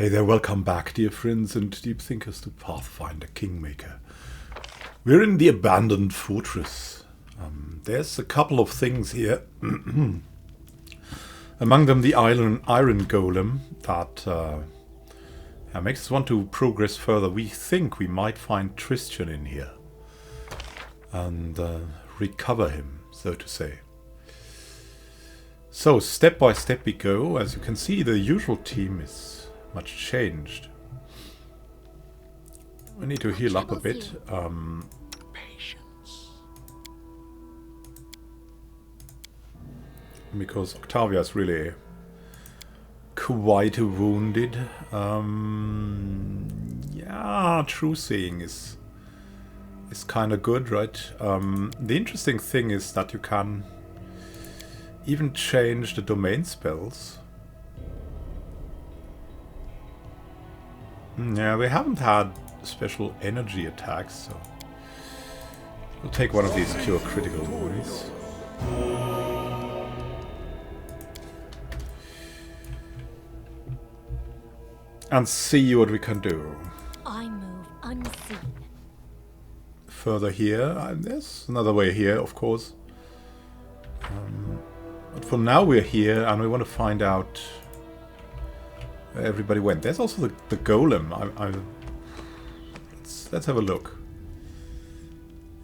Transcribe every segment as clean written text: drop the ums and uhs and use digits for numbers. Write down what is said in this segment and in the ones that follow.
Hey there, welcome back, dear friends and deep thinkers, to Pathfinder Kingmaker. We're in the abandoned fortress. There's a couple of things here. Among them the iron golem that makes us want to progress further. We think we might find Tristan in here and recover him, so to say. So step by step we go. As you can see, the usual team is much changed. We need to heal up a bit. Because Octavia is really quite wounded. Yeah, true seeing is kind of good, right? The interesting thing is that you can even change the domain spells. Yeah, we haven't had special energy attacks, so we'll take one of these cure critical wounds. And see what we can do. I move unseen. Further here, there's another way here, of course. But for now we're here and we want to find out where everybody went. There's also the golem. Let's have a look.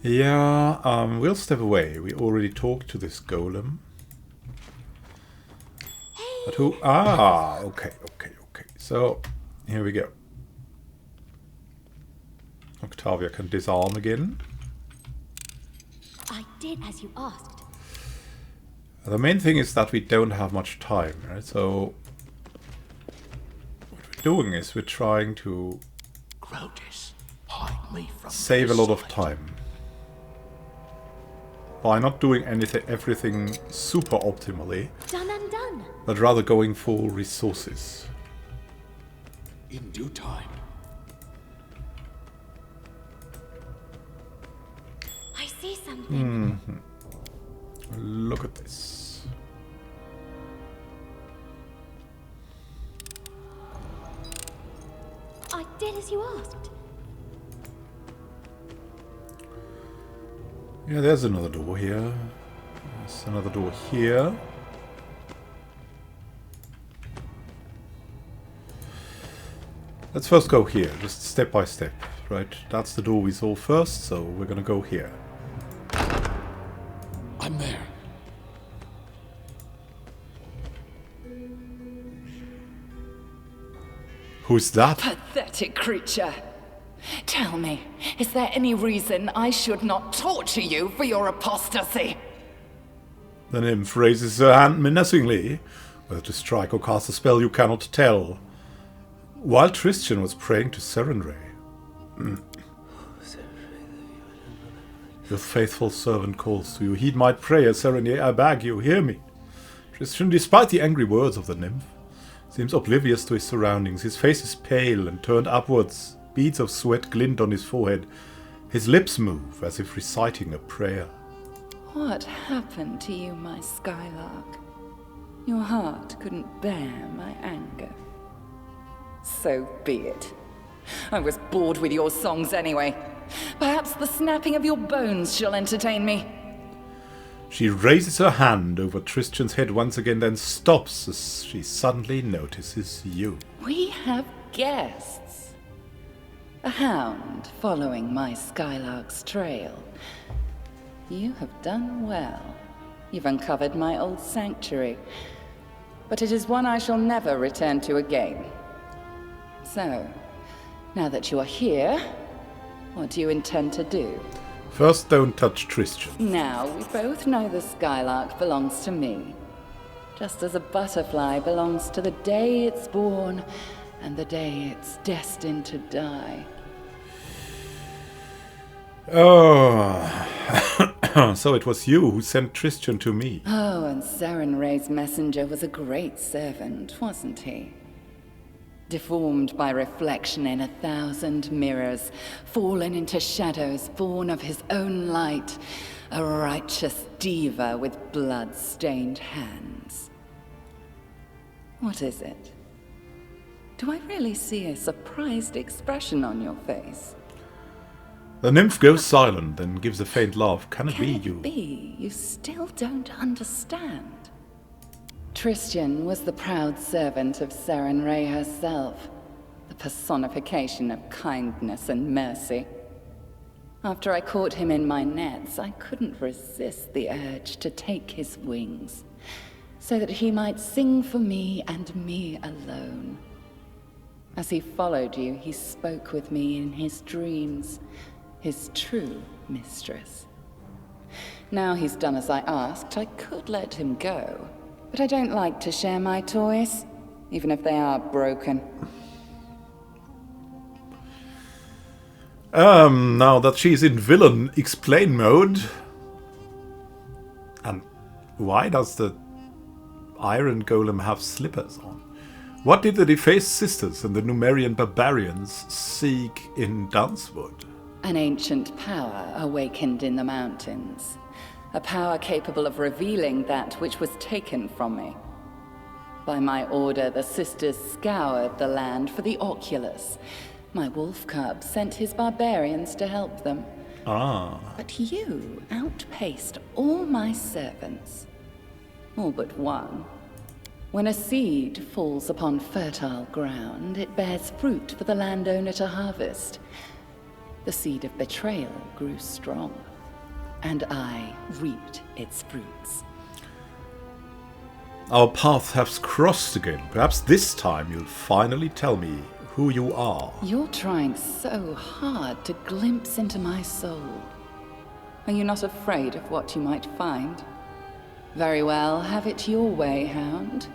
Yeah, we'll step away. We already talked to this golem. But who? Ah, okay. So, here we go. Octavia can disarm again. I did as you asked. The main thing is that we don't have much time, right? So what we're doing is we're trying to save a lot of time by not doing everything super optimally, Done and done. but rather going for resources. In due time. I see something. Look at this. I did as you asked. Yeah, there's another door here. There's another door here. Let's first go here, just step by step, right? That's the door we saw first, so we're gonna go here. I'm there. Who's that? Pathetic creature. Tell me, is there any reason I should not torture you for your apostasy? The nymph raises her hand menacingly. Whether to strike or cast a spell you cannot tell. While Tristan was praying to Serenray. Your faithful servant calls to you. Heed my prayer, Serenray, I beg you, hear me. Tristan, despite the angry words of the nymph, seems oblivious to his surroundings. His face is pale and turned upwards. Beads of sweat glint on his forehead. His lips move as if reciting a prayer. What happened to you, my Skylark? Your heart couldn't bear my anger. So be it. I was bored with your songs anyway. Perhaps the snapping of your bones shall entertain me. She raises her hand over Tristan's head once again, then stops as she suddenly notices you. We have guests. A hound following my Skylark's trail. You have done well. You've uncovered my old sanctuary. But it is one I shall never return to again. So, now that you are here, what do you intend to do? First, don't touch Tristan. Now, we both know the Skylark belongs to me. Just as a butterfly belongs to the day it's born and the day it's destined to die. Oh, so it was you who sent Tristan to me. Oh, and Serenray's messenger was a great servant, wasn't he? Deformed by reflection in 1,000 mirrors, fallen into shadows born of his own light, a righteous diva with blood-stained hands. What is it? Do I really see a surprised expression on your face? The nymph goes silent and gives a faint laugh. Can it be you? Be? You still don't understand. Tristian was the proud servant of Seren Ray herself, the personification of kindness and mercy. After I caught him in my nets, I couldn't resist the urge to take his wings, so that he might sing for me and me alone. As he followed you, he spoke with me in his dreams, his true mistress. Now he's done as I asked, I could let him go, but I don't like to share my toys, even if they are broken. Now that she's in villain explain mode. And why does the Iron Golem have slippers on? What did the defaced sisters and the Numerian barbarians seek in Dunswood? An ancient power awakened in the mountains. A power capable of revealing that which was taken from me. By my order, the sisters scoured the land for the Oculus. My wolf cub sent his barbarians to help them. Ah. But you outpaced all my servants. All but one. When a seed falls upon fertile ground, it bears fruit for the landowner to harvest. The seed of betrayal grew strong, and I reaped its fruits. Our paths have crossed again. Perhaps this time you'll finally tell me who you are. You're trying so hard to glimpse into my soul. Are you not afraid of what you might find? Very well, have it your way, Hound.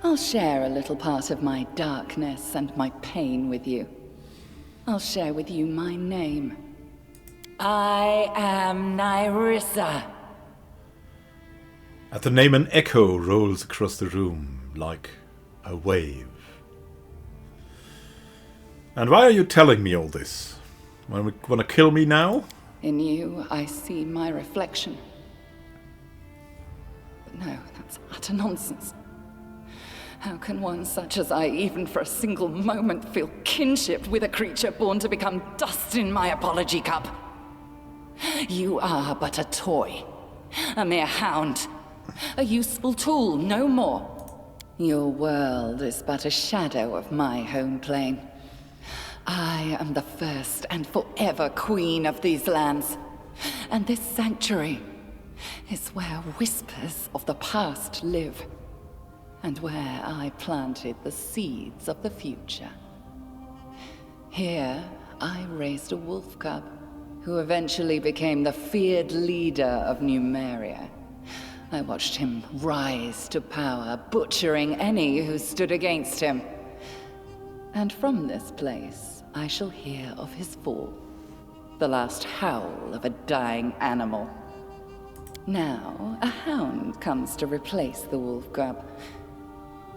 I'll share a little part of my darkness and my pain with you. I'll share with you my name. I am Nyrissa. At the name, an echo rolls across the room like a wave. And why are you telling me all this? Want to kill me now? In you, I see my reflection. But no, that's utter nonsense. How can one such as I, even for a single moment, feel kinship with a creature born to become dust in my apology cup? You are but a toy, a mere hound, a useful tool, no more. Your world is but a shadow of my home plane. I am the first and forever queen of these lands, and this sanctuary is where whispers of the past live, and where I planted the seeds of the future. Here, I raised a wolf cub, who eventually became the feared leader of Numeria. I watched him rise to power, butchering any who stood against him. And from this place, I shall hear of his fall, the last howl of a dying animal. Now, a hound comes to replace the wolf cub.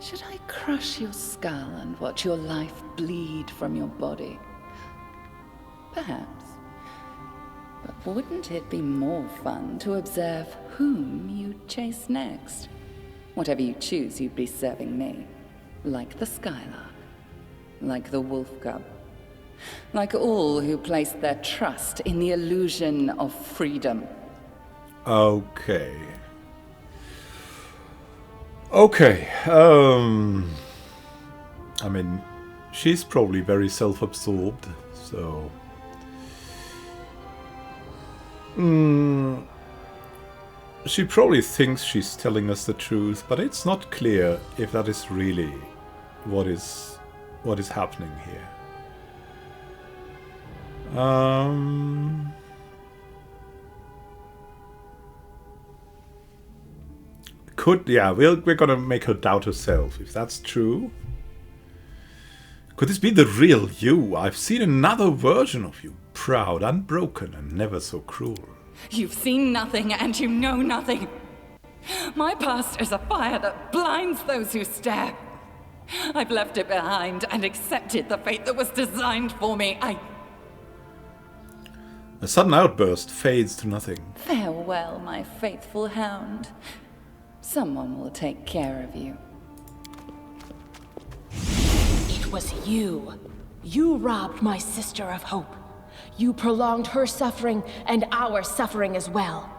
Should I crush your skull and watch your life bleed from your body? Perhaps. But wouldn't it be more fun to observe whom you chase next? Whatever you choose, you'd be serving me. Like the Skylark. Like the wolf cub. Like all who place their trust in the illusion of freedom. Okay. Okay. I mean, she's probably very self-absorbed, so... She probably thinks she's telling us the truth, but it's not clear if that is really what is happening here. We're gonna make her doubt herself, if that's true. Could this be the real you? I've seen another version of you, proud, unbroken, and never so cruel. You've seen nothing and you know nothing. My past is a fire that blinds those who stare. I've left it behind and accepted the fate that was designed for me. A sudden outburst fades to nothing. Farewell, my faithful hound. Someone will take care of you. It It was you. You robbed my sister of hope. You prolonged her suffering and our suffering as well.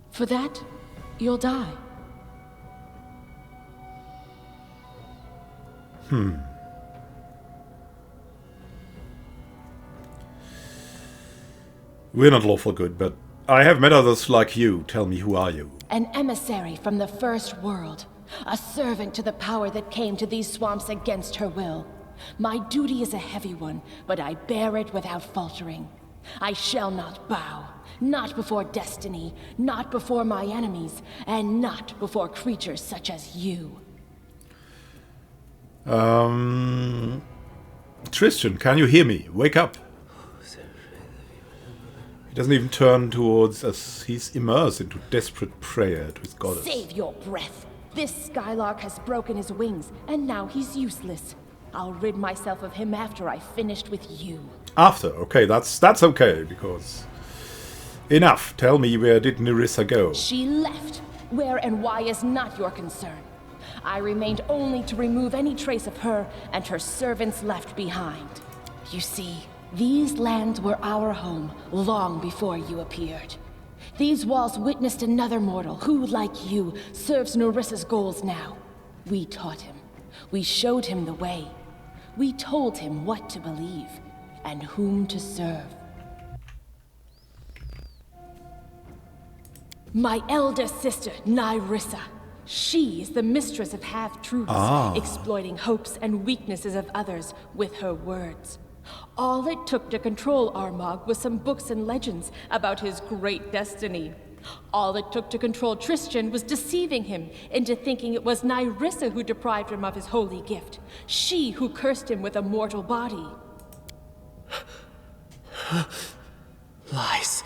For that, you'll die. We're not lawful good, but I have met others like you. Tell me, who are you? An emissary from the First World. A servant to the power that came to these swamps against her will. My duty is a heavy one, but I bear it without faltering. I shall not bow. Not before destiny, not before my enemies, and not before creatures such as you. Tristan, can you hear me? Wake up. He doesn't even turn towards us. He's immersed into desperate prayer to his goddess. Save your breath. This skylark has broken his wings, and now he's useless. I'll rid myself of him after I've finished with you. After? Okay, that's okay, because... Enough. Tell me, where did Nerissa go? She left. Where and why is not your concern. I remained only to remove any trace of her and her servants left behind. You see, these lands were our home long before you appeared. These walls witnessed another mortal who, like you, serves Nerissa's goals now. We taught him. We showed him the way. We told him what to believe and whom to serve. My eldest sister, Nerissa. She is the mistress of half-truths, exploiting hopes and weaknesses of others with her words. All it took to control Armagh was some books and legends about his great destiny. All it took to control Tristan was deceiving him into thinking it was Nerissa who deprived him of his holy gift. She who cursed him with a mortal body. Lies.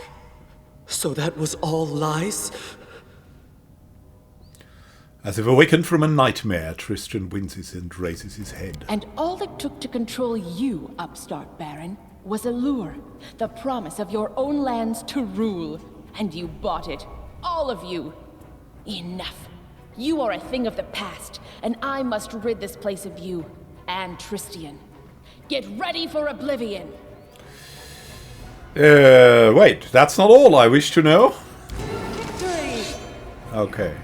So that was all lies? As if awakened from a nightmare, Tristan winces and raises his head. And all it took to control you, upstart Baron, was a lure. The promise of your own lands to rule. And you bought it. All of you. Enough. You are a thing of the past, and I must rid this place of you, and Tristian. Get ready for oblivion! Wait, that's not all I wish to know? Victory! Okay.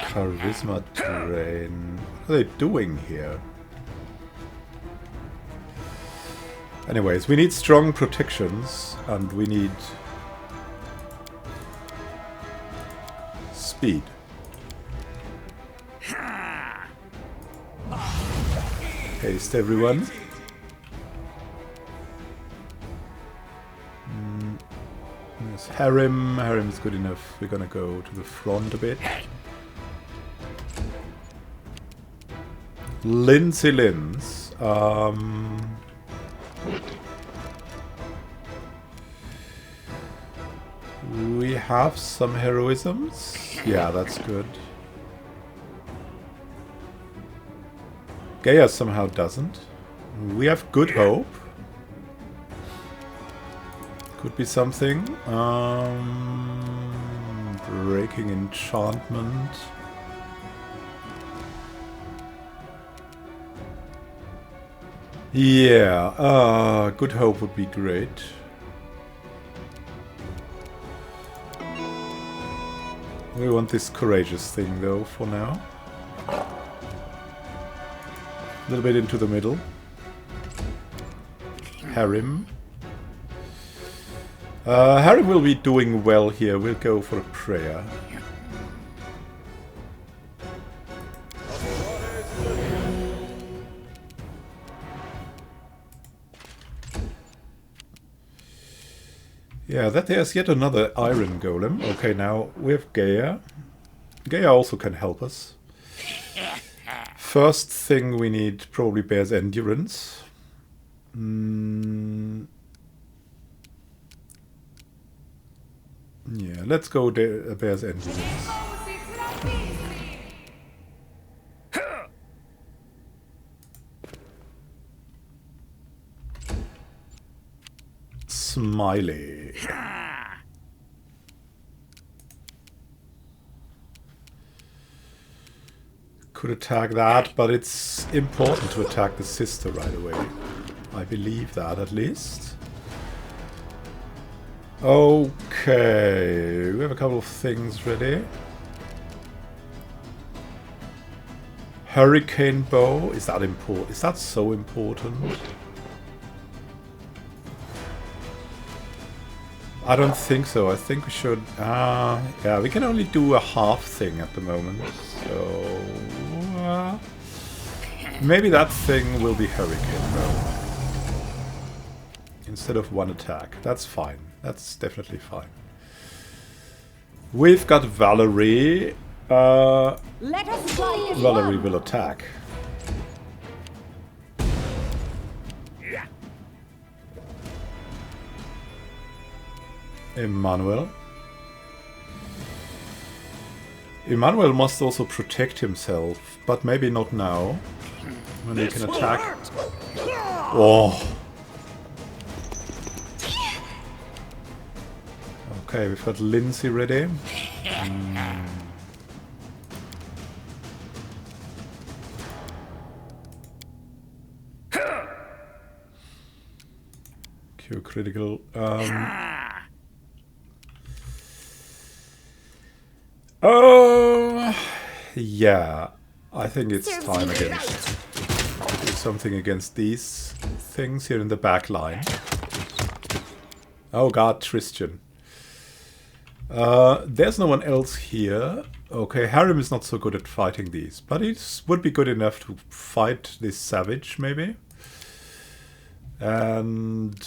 Charisma drain. What are they doing here? Anyways, we need strong protections, and we need speed. Haste, everyone. There's Harem. Harem's good enough. We're gonna go to the front a bit. Lindsay Lins. We have some heroisms. Yeah, that's good. Gaia somehow doesn't. We have good hope. Could be something. Breaking enchantment. Yeah, good hope would be great. We want this courageous thing though for now. A little bit into the middle. Harem. Harem will be doing well here. We'll go for a prayer. Yeah, that there's yet another iron golem. Okay, now we have Gaia. Gaia also can help us. First thing we need probably Bear's Endurance. Yeah, let's go Bear's Endurance. Smiley. Could attack that, but it's important to attack the sister right away. I believe that, at least. Okay, we have a couple of things ready. Hurricane bow, is that important? Is that so important? I don't think so. I think we should... yeah, we can only do a half thing at the moment. So... maybe that thing will be Hurricane Bow. Instead of one attack. That's fine. That's definitely fine. We've got Valerie. Let us fly as Valerie one. will attack. Emmanuel. Emmanuel must also protect himself, but maybe not now. When he can attack. Oh. Okay, we've got Lindsay ready. Q critical. Yeah, I think it's time against do something against these things here in the back line. Oh god, Tristan. There's no one else here. Okay, Harrim is not so good at fighting these, but he would be good enough to fight this savage, maybe. And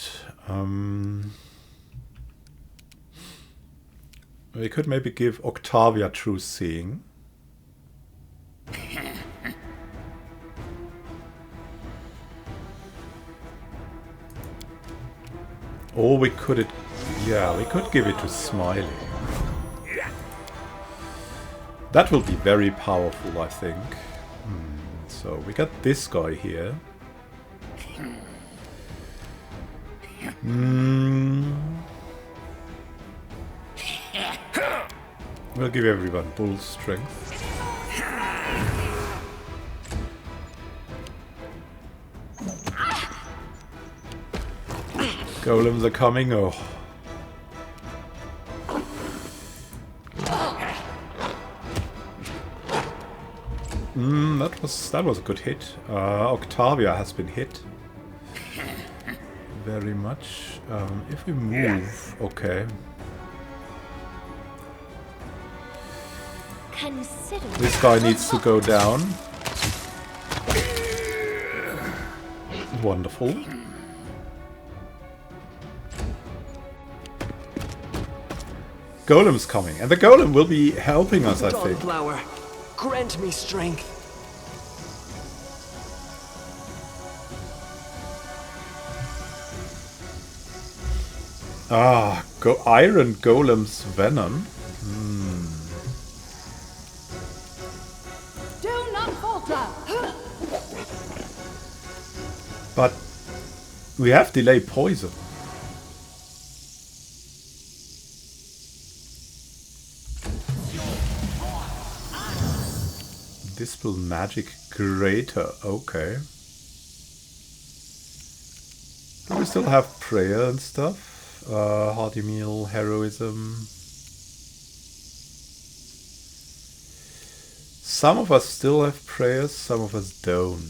we could maybe give Octavia True Seeing. Or we could... yeah, we could give it to Smiley. That will be very powerful, I think. So we got this guy here. We'll give everyone bull strength. Golems are coming. Oh. That was a good hit. Octavia has been hit. Very much. If we move, okay. Consider This guy needs to go down. Wonderful. Golem's coming, and the golem will be helping us, I think. Dawnflower, grant me strength. Iron Golem's venom. Do not falter. But we have delay poison. Dispel magic greater. Okay. Do we still have prayer and stuff? Hearty meal, heroism. Some of us still have prayers, some of us don't.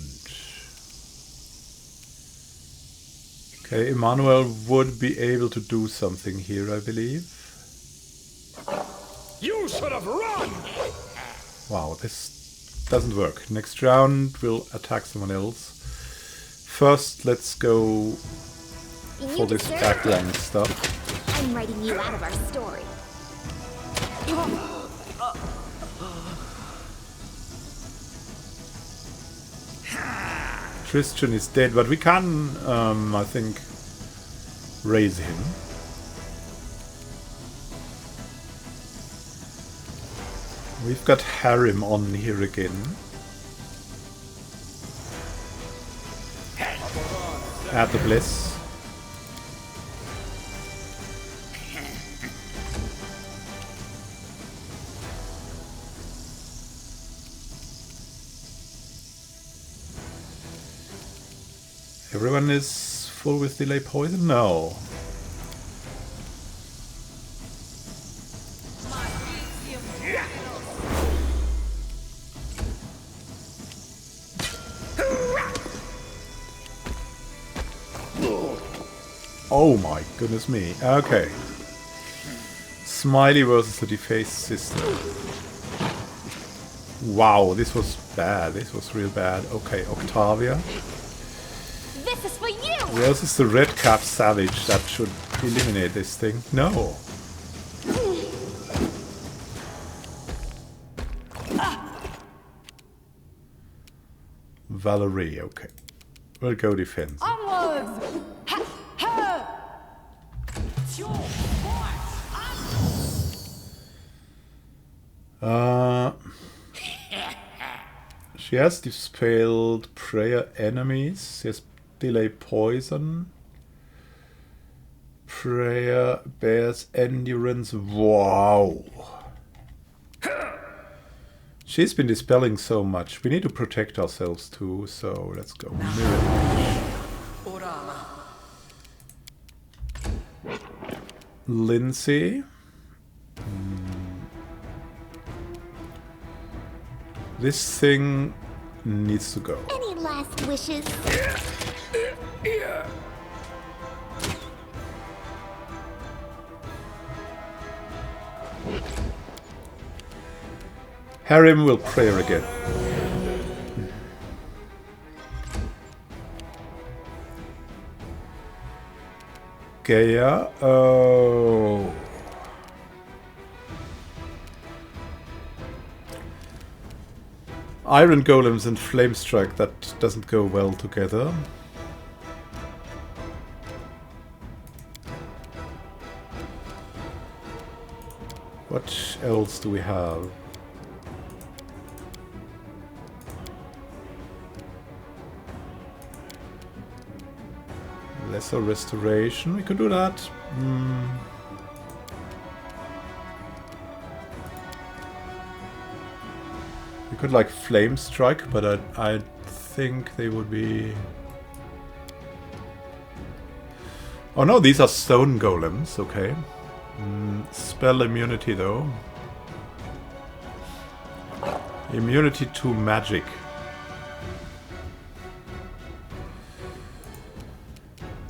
Okay, Emmanuel would be able to do something here, I believe. You should have run! Wow, this doesn't work. Next round we'll attack someone else. First, let's go for this backline stuff. I'm writing you out of our story. Christian is dead, but we can, I think, raise him. We've got Harrim on here again. Add the bliss. Everyone is full with delay poison? No. Oh my goodness me. Okay. Smiley versus the defaced sister. Wow, this was bad. This was real bad. Okay, Octavia. This is for you! Versus the red cap savage. That should eliminate this thing. No. Valerie, okay. We'll go defense. Onwards! Ha! Ha! She has dispelled prayer enemies. She has delay poison. Prayer bears endurance. Wow. She's been dispelling so much. We need to protect ourselves too, so let's go. Lindsay. This thing needs to go. Any last wishes? Harrim will prayer again. Gaia. Oh. Iron golems and flame strike, that doesn't go well together. What else do we have? Lesser restoration, we could do that. We could like flame strike, but I think they would be... Oh no, these are stone golems, okay. Spell immunity though. Immunity to magic.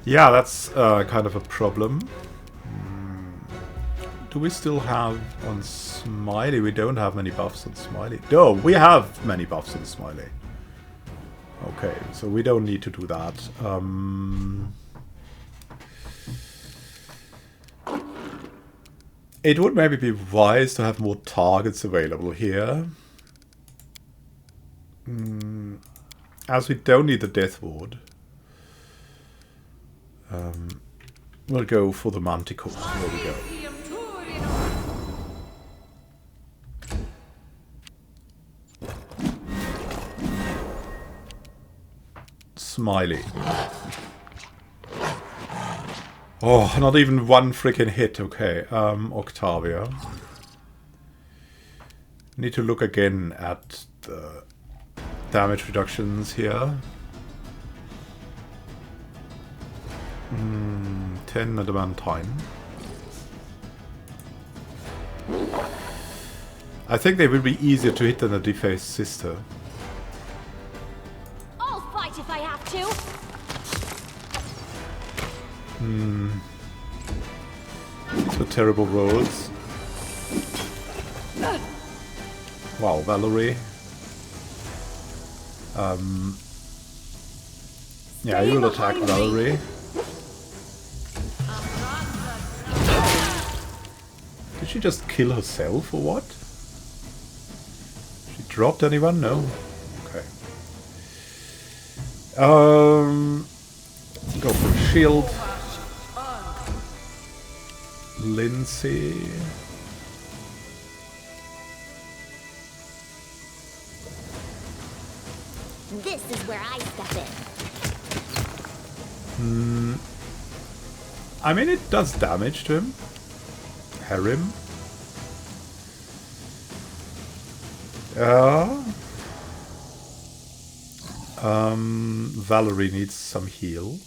Yeah, that's kind of a problem. Do we still have on Smiley? We don't have many buffs on Smiley. No, we have many buffs on Smiley. Okay, so we don't need to do that. It would maybe be wise to have more targets available here. As we don't need the Death Ward. We'll go for the Manticore. There we go. Smiley. Oh, not even one freaking hit. Okay, Octavia. Need to look again at the damage reductions here. 10 at one time. I think they will be easier to hit than the defaced sister. I'll fight if I have to. These were terrible rolls. Wow, Valerie. Yeah, you will attack Valerie. Did she just kill herself or what? She dropped anyone? No. Okay. Go for shield. Lindsay. This is where I step in. I mean, it does damage to him. Harrim. Valerie needs some heal.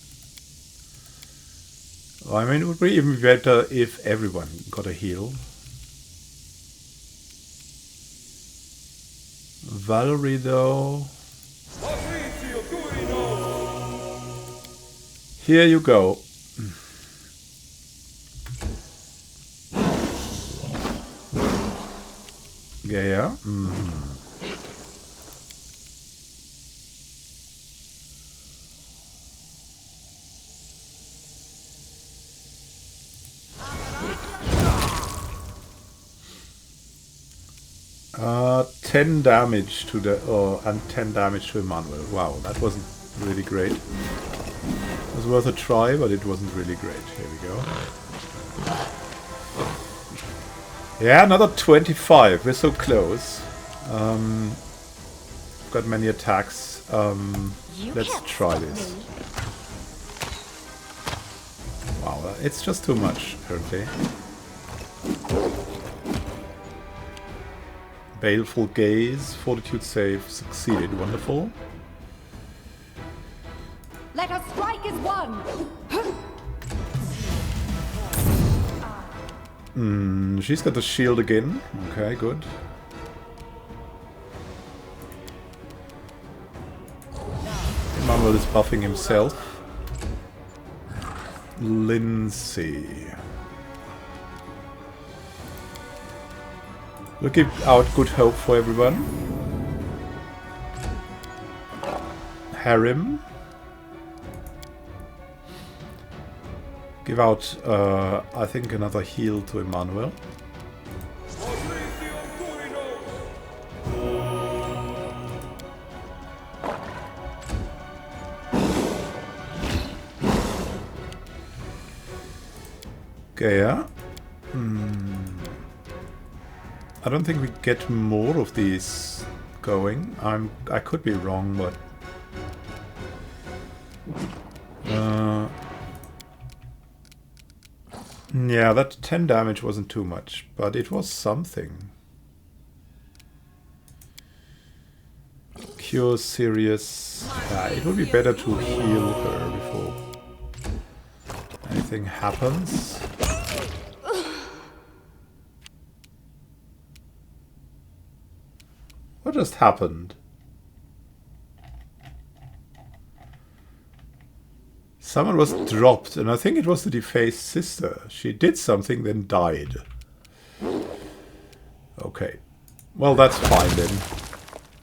I mean, it would be even better if everyone got a heal. Valerie, though. Here you go. Yeah. Mm-hmm. 10 damage to the, and 10 damage to Emmanuel. Wow, that wasn't really great. It was worth a try, but it wasn't really great. Here we go. Yeah, another 25. We're so close. Got many attacks. Let's try this. Wow, it's just too much, apparently. Baleful Gaze, Fortitude save succeeded. Wonderful. Let us strike as one. She's got the shield again. Okay, good. Emmanuel is buffing himself. Lindsay. We'll give out good hope for everyone. Harem. Give out, I think, another heal to Emmanuel. Okay, yeah. I don't think we get more of these going. I could be wrong, but yeah, that 10 damage wasn't too much, but it was something. Cure serious. It would be better to heal her before anything happens. What just happened? Someone was dropped, and I think it was the defaced sister. She did something, then died. Okay. Well, that's fine then.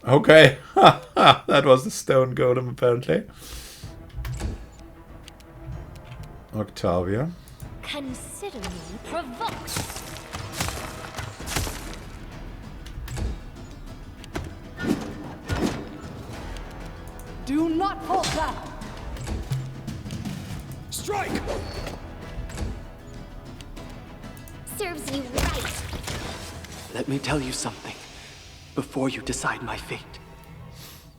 Okay. That was the stone golem, apparently. Octavia. Consider me provoked. Do not falter! Strike! Serves you right. Let me tell you something before you decide my fate.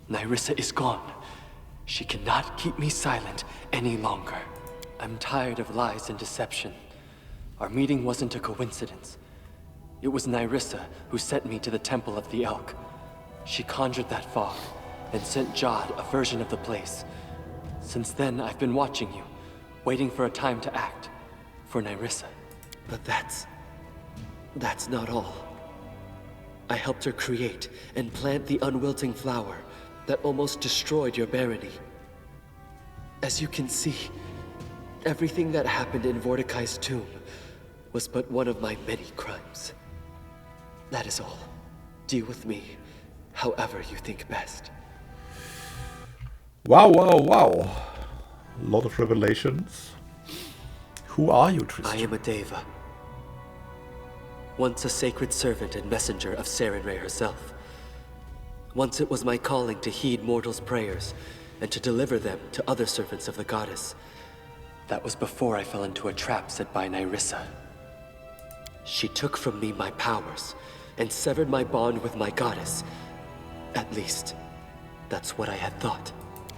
Nyrissa is gone. She cannot keep me silent any longer. I'm tired of lies and deception. Our meeting wasn't a coincidence. It was Nyrissa who sent me to the Temple of the Elk. She conjured that fog and sent Jod a version of the place. Since then, I've been watching you, waiting for a time to act. For Nyrissa. But that's not all. I helped her create and plant the unwilting flower that almost destroyed your barony. As you can see, everything that happened in Mordecai's tomb was but one of my many crimes. That is all. Deal with me however you think best. Wow, wow, wow. A lot of revelations. Who are you, Tristan? I am a Deva. Once a sacred servant and messenger of Sarenrae herself. Once it was my calling to heed mortals' prayers and to deliver them to other servants of the goddess. That was before I fell into a trap set by Nyrissa. She took from me my powers and severed my bond with my goddess. At least, that's what I had thought.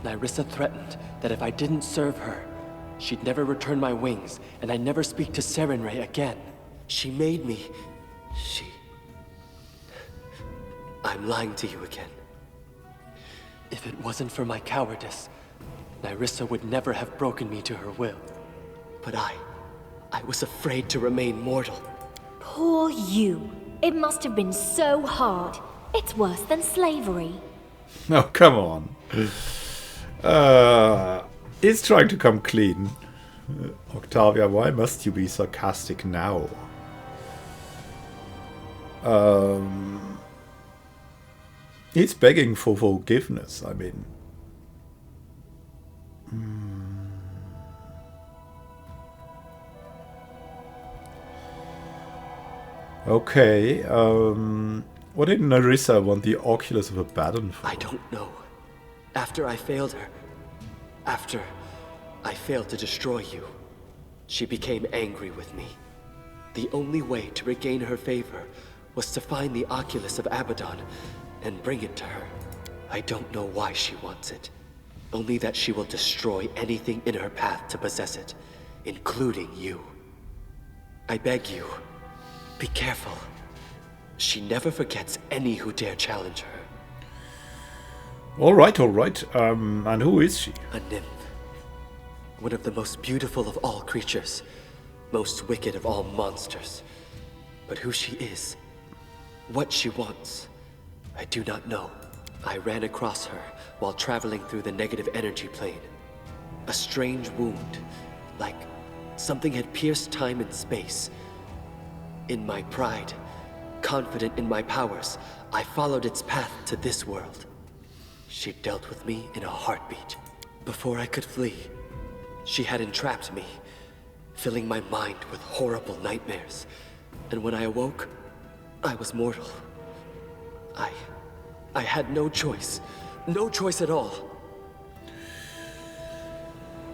Nyrissa threatened that if I didn't serve her, she'd never return my wings and I'd never speak to Sarenrae again. She made me... I'm lying to you again. If it wasn't for my cowardice, Nerissa would never have broken me to her will. But I was afraid to remain mortal. Poor you. It must have been so hard. It's worse than slavery. Oh, come on. He's trying to come clean. Octavia, why must you be sarcastic now? He's begging for forgiveness, I mean. Okay, what did Nerissa want the Oculus of Abaddon for? I don't know. After I failed her, after I failed to destroy you, she became angry with me. The only way to regain her favor was to find the Oculus of Abaddon and bring it to her. I don't know why she wants it. Only that she will destroy anything in her path to possess it, including you. I beg you, be careful. She never forgets any who dare challenge her. Alright, alright. And who is she? A nymph. One of the most beautiful of all creatures. Most wicked of all monsters. But who she is, what she wants, I do not know. I ran across her while traveling through the negative energy plane. A strange wound, like something had pierced time and space. In my pride, confident in my powers, I followed its path to this world. She dealt with me in a heartbeat. Before I could flee, she had entrapped me, filling my mind with horrible nightmares. And when I awoke, I was mortal. I had no choice. No choice at all.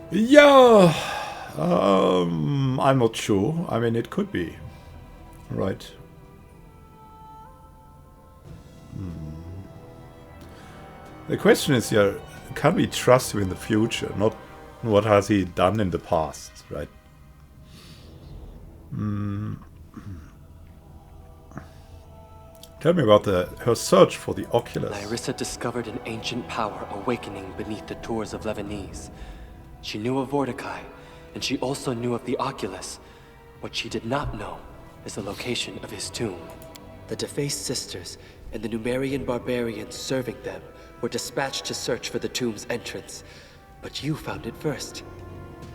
Yeah, I'm not sure. I mean, it could be. Right. The question is, yeah, can we trust him in the future? Not what has he done in the past, right? Tell me about her search for the Oculus. Nerissa discovered an ancient power awakening beneath the tours of Lebanese. She knew of Mordecai, and she also knew of the Oculus. What she did not know is the location of his tomb. The defaced sisters and the Numerian barbarians serving them were dispatched to search for the tomb's entrance. But you found it first.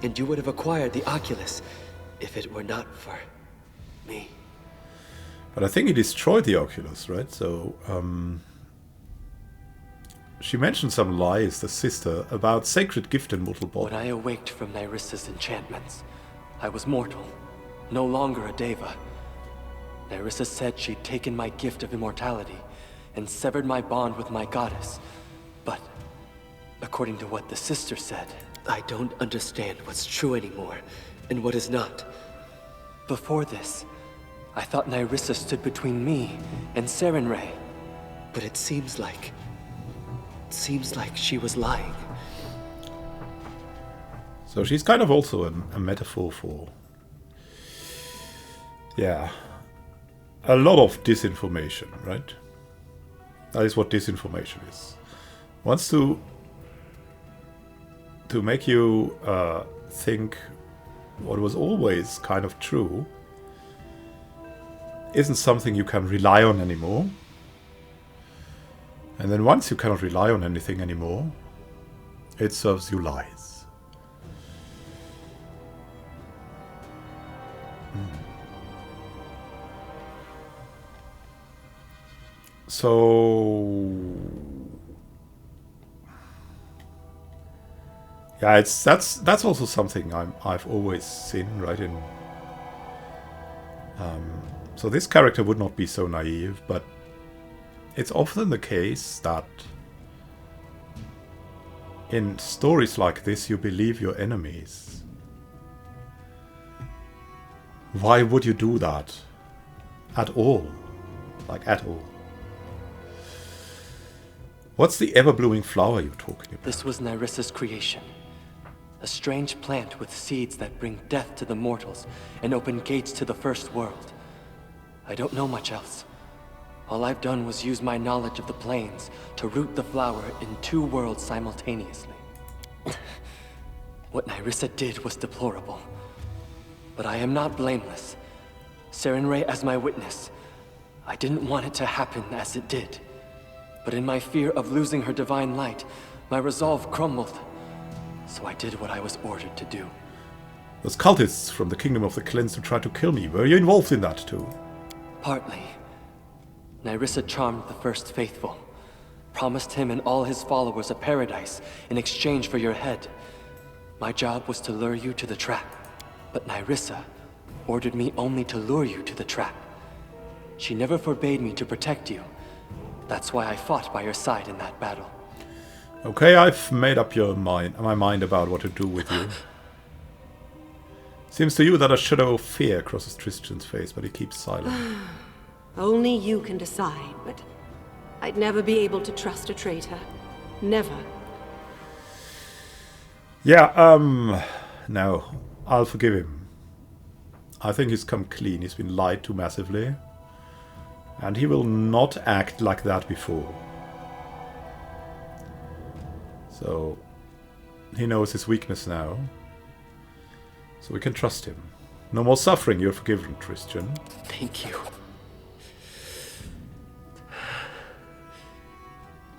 And you would have acquired the Oculus if it were not for me. But I think he destroyed the Oculus, right? So, she mentioned some lies, the sister, about sacred gift and mortal body. When I awaked from Nerissa's enchantments, I was mortal, no longer a deva. Nerissa said she'd taken my gift of immortality and severed my bond with my goddess. But, according to what the sister said, I don't understand what's true anymore and what is not. Before this, I thought Nerissa stood between me and Sarenrae. But it seems like she was lying. So she's kind of also a metaphor for, yeah, a lot of disinformation, right? That is what disinformation is. Wants to make you think what was always kind of true isn't something you can rely on anymore. And then once you cannot rely on anything anymore, it serves you lies. So yeah, that's also something I've always seen, right? In so this character would not be so naive, but it's often the case that in stories like this you believe your enemies. Why would you do that? At all. Like, at all. What's the ever-blooming flower you're talking about? This was Nerissa's creation. A strange plant with seeds that bring death to the mortals and open gates to the first world. I don't know much else. All I've done was use my knowledge of the planes to root the flower in 2 worlds simultaneously. What Nyrissa did was deplorable. But I am not blameless. Sarenrae as my witness. I didn't want it to happen as it did. But in my fear of losing her divine light, my resolve crumbled. So I did what I was ordered to do. Those cultists from the Kingdom of the Cleansed who tried to kill me, were you involved in that too? Partly. Nyrissa charmed the First Faithful. Promised him and all his followers a paradise in exchange for your head. My job was to lure you to the trap. But Nyrissa ordered me only to lure you to the trap. She never forbade me to protect you. That's why I fought by your side in that battle. Okay, I've made up my mind about what to do with you. Seems to you that a shadow of fear crosses Tristan's face, but he keeps silent. Only you can decide, but I'd never be able to trust a traitor. Never. Yeah, no, I'll forgive him. I think he's come clean. He's been lied to massively. And he will not act like that before. So, he knows his weakness now. So we can trust him. No more suffering, you're forgiven, Tristan. Thank you.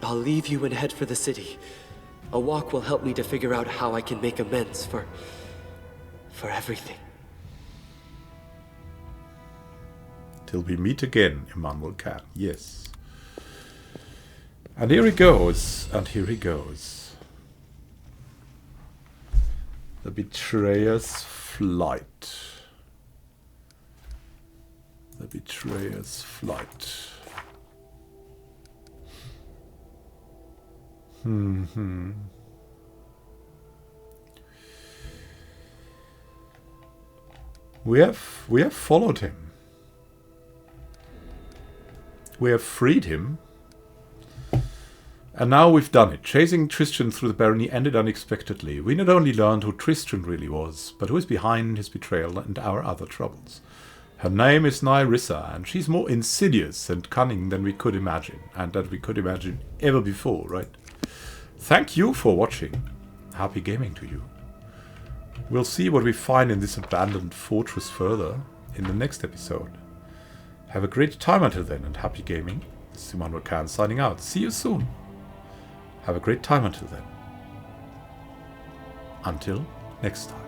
I'll leave you and head for the city. A walk will help me to figure out how I can make amends for everything. Till we meet again, Immanuel can. Yes. And here he goes. And here he goes. The Betrayer's Flight. The Betrayer's Flight. We have followed him. We have freed him. And now we've done it. Chasing Tristan through the barony ended unexpectedly. We not only learned who Tristan really was, but who is behind his betrayal and our other troubles. Her name is Nyrissa, and she's more insidious and cunning than we could imagine, and that we could imagine ever before, right? Thank you for watching. Happy gaming to you. We'll see what we find in this abandoned fortress further in the next episode. Have a great time until then, and happy gaming. This is Immanuel Khan signing out. See you soon. Have a great time until then. Until next time.